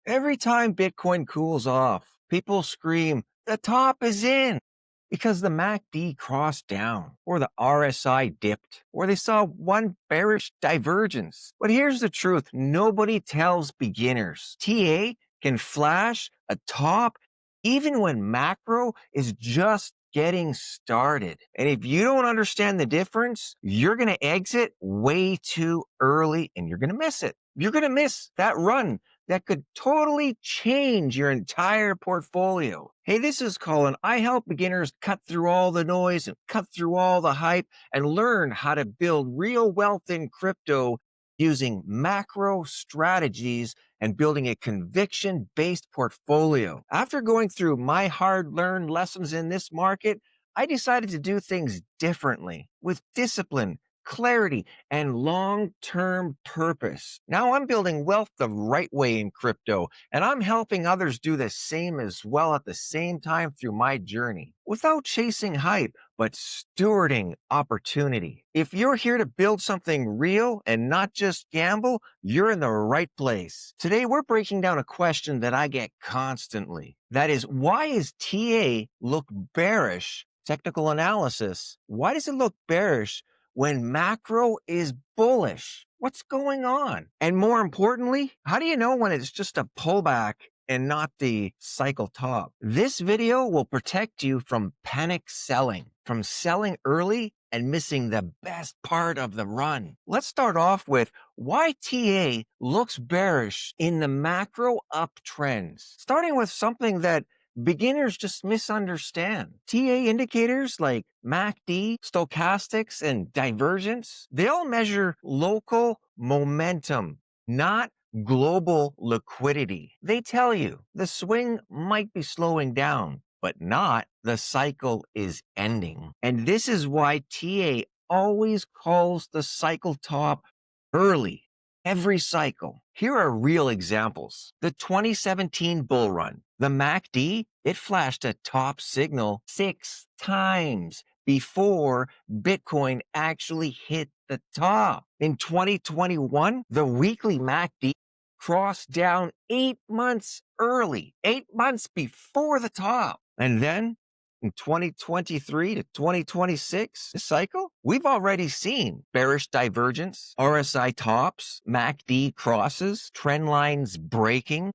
Every time Bitcoin cools off, people scream, the top is in, because the MACD crossed down, or the RSI dipped, or they saw one bearish divergence. But here's the truth nobody tells beginners. TA can flash a top even when macro is just getting started. And if you don't understand the difference, you're going to exit way too early and you're going to miss it. You're going to miss that run that could totally change your entire portfolio. Hey, this is Colin. I help beginners cut through all the noise and cut through all the hype and learn how to build real wealth in crypto using macro strategies and building a conviction-based portfolio. After going through my hard-learned lessons in this market, I decided to do things differently with discipline, clarity, and long-term purpose. Now I'm building wealth the right way in crypto, and I'm helping others do the same as well at the same time through my journey, without chasing hype, but stewarding opportunity. If you're here to build something real and not just gamble, you're in the right place. Today, we're breaking down a question that I get constantly. That is, why is TA look bearish? Technical analysis. Why does it look bearish when macro is bullish? What's going on? And more importantly, how do you know when it's just a pullback and not the cycle top? This video will protect you from panic selling, from selling early and missing the best part of the run. Let's start off with why TA looks bearish in the macro uptrends, starting with something that beginners just misunderstand. TA indicators like MACD, stochastics, and divergence, they all measure local momentum, not global liquidity. They tell you the swing might be slowing down, but not the cycle is ending. And this is why TA always calls the cycle top early. Every cycle. Here are real examples. The 2017 bull run. The MACD, it flashed a top signal 6 times before Bitcoin actually hit the top. In 2021, the weekly MACD crossed down 8 months early, 8 months before the top. And then in 2023 to 2026, this cycle, we've already seen bearish divergence, RSI tops, MACD crosses, trend lines breaking.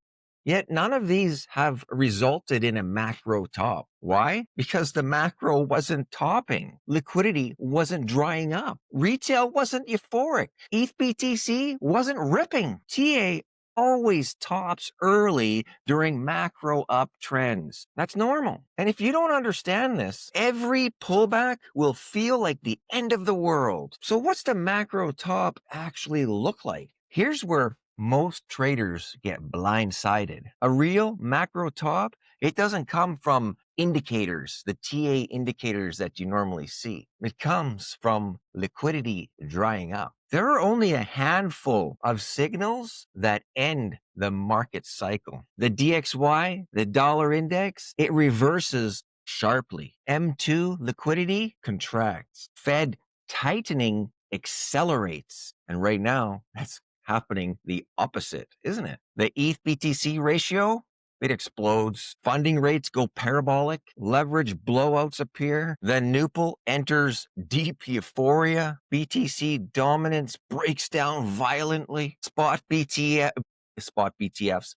Yet none of these have resulted in a macro top. Why? Because the macro wasn't topping. Liquidity wasn't drying up. Retail wasn't euphoric. ETH BTC wasn't ripping. TA always tops early during macro uptrends. That's normal. And if you don't understand this, every pullback will feel like the end of the world. So what's the macro top actually look like? Here's where most traders get blindsided. A real macro top, it doesn't come from indicators, the TA indicators that you normally see. It comes from liquidity drying up. There are only a handful of signals that end the market cycle. The DXY, the dollar index, it reverses sharply. M2 liquidity contracts. Fed tightening accelerates. And right now, that's happening the opposite, isn't it? The ETH BTC ratio, it explodes. Funding rates go parabolic. Leverage blowouts appear. The Nupal enters deep euphoria. BTC dominance breaks down violently. Spot BTFs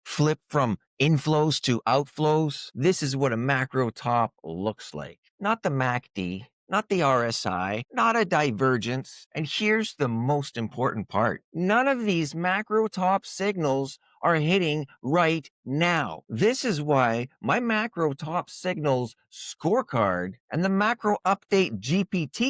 flip from inflows to outflows. This is what a macro top looks like. Not the MACD, not the RSI, not a divergence. And here's the most important part. None of these macro top signals are hitting right now. This is why my macro top signals scorecard and the macro update GPT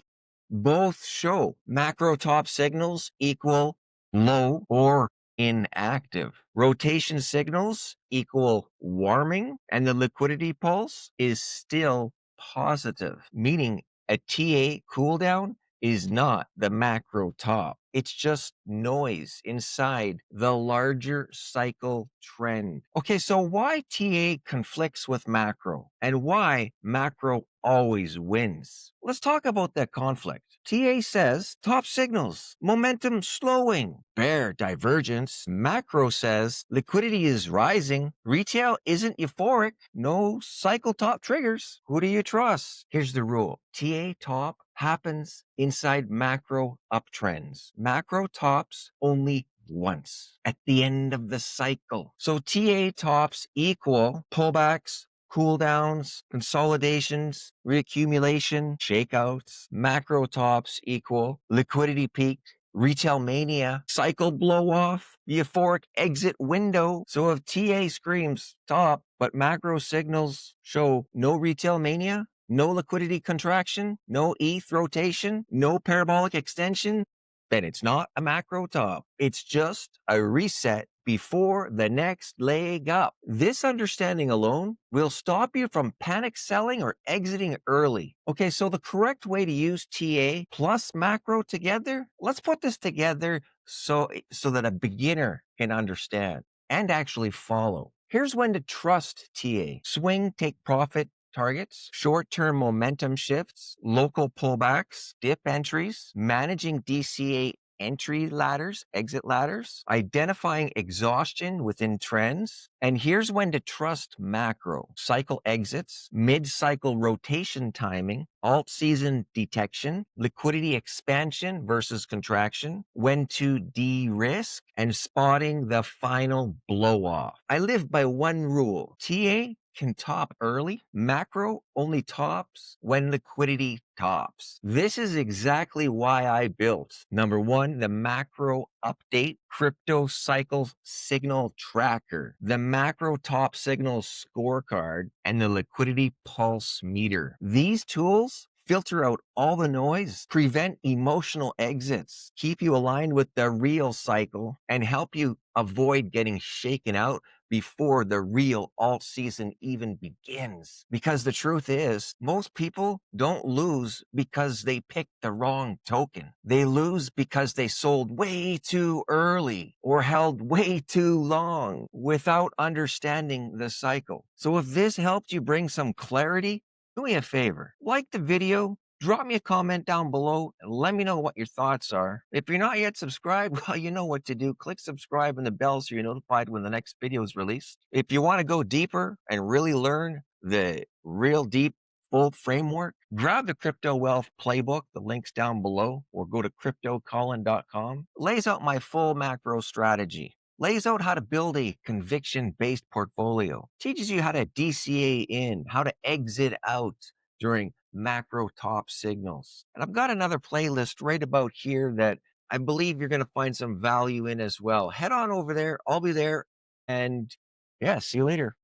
both show macro top signals equal low or inactive. Rotation signals equal warming, and the liquidity pulse is still positive, meaning a TA cooldown is not the macro top. It's just noise inside the larger cycle trend. Okay, so why TA conflicts with macro and why macro always wins? Let's talk about that conflict. TA says top signals, momentum slowing, bear divergence. Macro says liquidity is rising, retail isn't euphoric, no cycle top triggers. Who do you trust? Here's the rule. TA top happens inside macro uptrends. Macro tops only once at the end of the cycle. So TA tops equal pullbacks, cool downs, consolidations, reaccumulation, shakeouts. Macro tops equal liquidity peak, retail mania, cycle blow off, the euphoric exit window. So if TA screams top, but macro signals show no retail mania, no liquidity contraction, no ETH rotation, no parabolic extension, then it's not a macro top. It's just a reset before the next leg up. This understanding alone will stop you from panic selling or exiting early. Okay, so the correct way to use TA plus macro together, let's put this together so that a beginner can understand and actually follow. Here's when to trust TA. Swing, take profit targets, short-term momentum shifts, local pullbacks, dip entries, managing DCA entry ladders, exit ladders, identifying exhaustion within trends. And here's when to trust macro: cycle exits, mid-cycle rotation timing, alt season detection, liquidity expansion versus contraction, when to de-risk, and spotting the final blow off. I live by one rule. TA can top early. Macro only tops when liquidity tops. This is exactly why I built, number one, the macro update crypto cycle signal tracker, the macro top signal scorecard, and the liquidity pulse meter. These tools filter out all the noise, prevent emotional exits, keep you aligned with the real cycle, and help you avoid getting shaken out before the real alt season even begins. Because the truth is, most people don't lose because they picked the wrong token. They lose because they sold way too early or held way too long without understanding the cycle. So if this helped you bring some clarity, do me a favor, like the video, drop me a comment down below and let me know what your thoughts are. If you're not yet subscribed, well, you know what to do. Click subscribe and the bell so you're notified when the next video is released. If you want to go deeper and really learn the real deep full framework, grab the Crypto Wealth Playbook. The link's down below, or go to cryptocolin.com. Lays out my full macro strategy. Lays out how to build a conviction-based portfolio. Teaches you how to DCA in, how to exit out during macro top signals. And I've got another playlist right about here that I believe you're going to find some value in as well. Head on over there. I'll be there. And yeah, see you later.